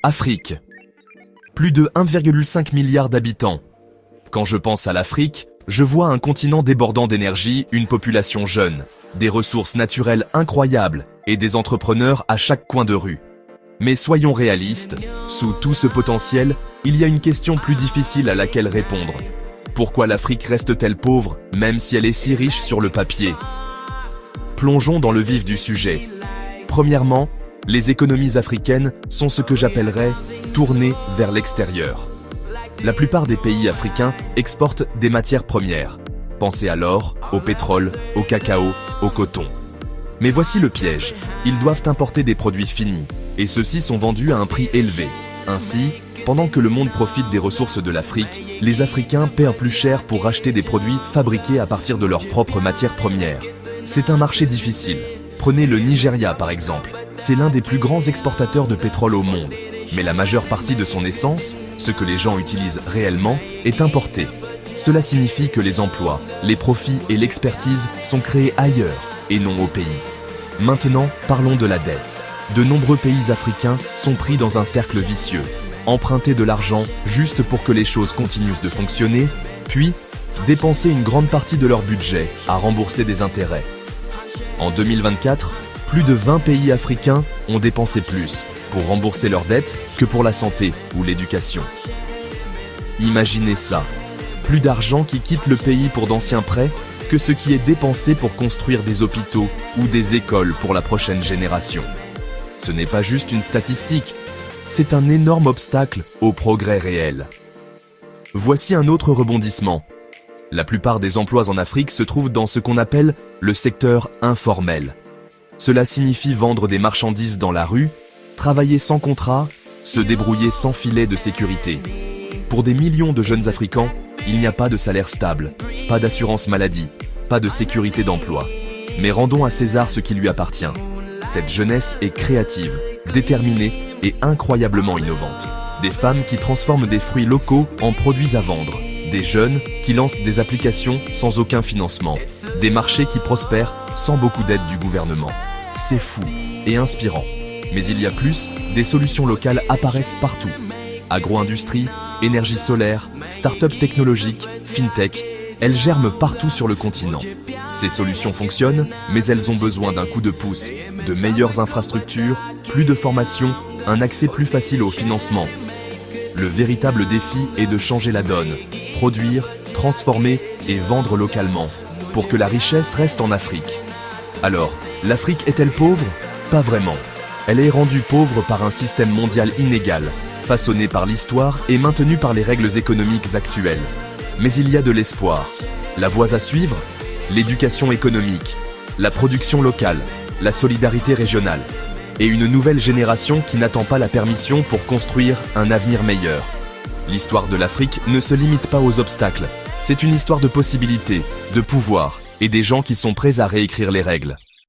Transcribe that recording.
Afrique. Plus de 1,5 milliard d'habitants. Quand je pense à l'Afrique, je vois un continent débordant d'énergie, une population jeune, des ressources naturelles incroyables et des entrepreneurs à chaque coin de rue. Mais soyons réalistes, sous tout ce potentiel, il y a une question plus difficile à laquelle répondre. Pourquoi l'Afrique reste-t-elle pauvre, même si elle est si riche sur le papier? Plongeons dans le vif du sujet. Premièrement, les économies africaines sont ce que j'appellerais tournées vers l'extérieur. La plupart des pays africains exportent des matières premières. Pensez à l'or, au pétrole, au cacao, au coton. Mais voici le piège, ils doivent importer des produits finis, et ceux-ci sont vendus à un prix élevé. Ainsi, pendant que le monde profite des ressources de l'Afrique, les Africains paient plus cher pour acheter des produits fabriqués à partir de leurs propres matières premières. C'est un marché difficile. Prenez le Nigeria par exemple. C'est l'un des plus grands exportateurs de pétrole au monde. Mais la majeure partie de son essence, ce que les gens utilisent réellement, est importée. Cela signifie que les emplois, les profits et l'expertise sont créés ailleurs et non au pays. Maintenant, parlons de la dette. De nombreux pays africains sont pris dans un cercle vicieux. Emprunter de l'argent juste pour que les choses continuent de fonctionner, puis dépenser une grande partie de leur budget à rembourser des intérêts. En 2024, plus de 20 pays africains ont dépensé plus pour rembourser leurs dettes que pour la santé ou l'éducation. Imaginez ça, plus d'argent qui quitte le pays pour d'anciens prêts que ce qui est dépensé pour construire des hôpitaux ou des écoles pour la prochaine génération. Ce n'est pas juste une statistique, c'est un énorme obstacle au progrès réel. Voici un autre rebondissement. La plupart des emplois en Afrique se trouvent dans ce qu'on appelle le secteur informel. Cela signifie vendre des marchandises dans la rue, travailler sans contrat, se débrouiller sans filet de sécurité. Pour des millions de jeunes Africains, il n'y a pas de salaire stable, pas d'assurance maladie, pas de sécurité d'emploi. Mais rendons à César ce qui lui appartient. Cette jeunesse est créative, déterminée et incroyablement innovante. Des femmes qui transforment des fruits locaux en produits à vendre. Des jeunes qui lancent des applications sans aucun financement. Des marchés qui prospèrent sans beaucoup d'aide du gouvernement. C'est fou et inspirant. Mais il y a plus, des solutions locales apparaissent partout. Agro-industrie, énergie solaire, start-up technologiques, fintech, elles germent partout sur le continent. Ces solutions fonctionnent, mais elles ont besoin d'un coup de pouce, de meilleures infrastructures, plus de formation, un accès plus facile au financement. Le véritable défi est de changer la donne, produire, transformer et vendre localement, pour que la richesse reste en Afrique. Alors, l'Afrique est-elle pauvre? Pas vraiment. Elle est rendue pauvre par un système mondial inégal, façonné par l'histoire et maintenu par les règles économiques actuelles. Mais il y a de l'espoir. La voie à suivre? L'éducation économique, la production locale, la solidarité régionale, et une nouvelle génération qui n'attend pas la permission pour construire un avenir meilleur. L'histoire de l'Afrique ne se limite pas aux obstacles. C'est une histoire de possibilités, de pouvoir et des gens qui sont prêts à réécrire les règles.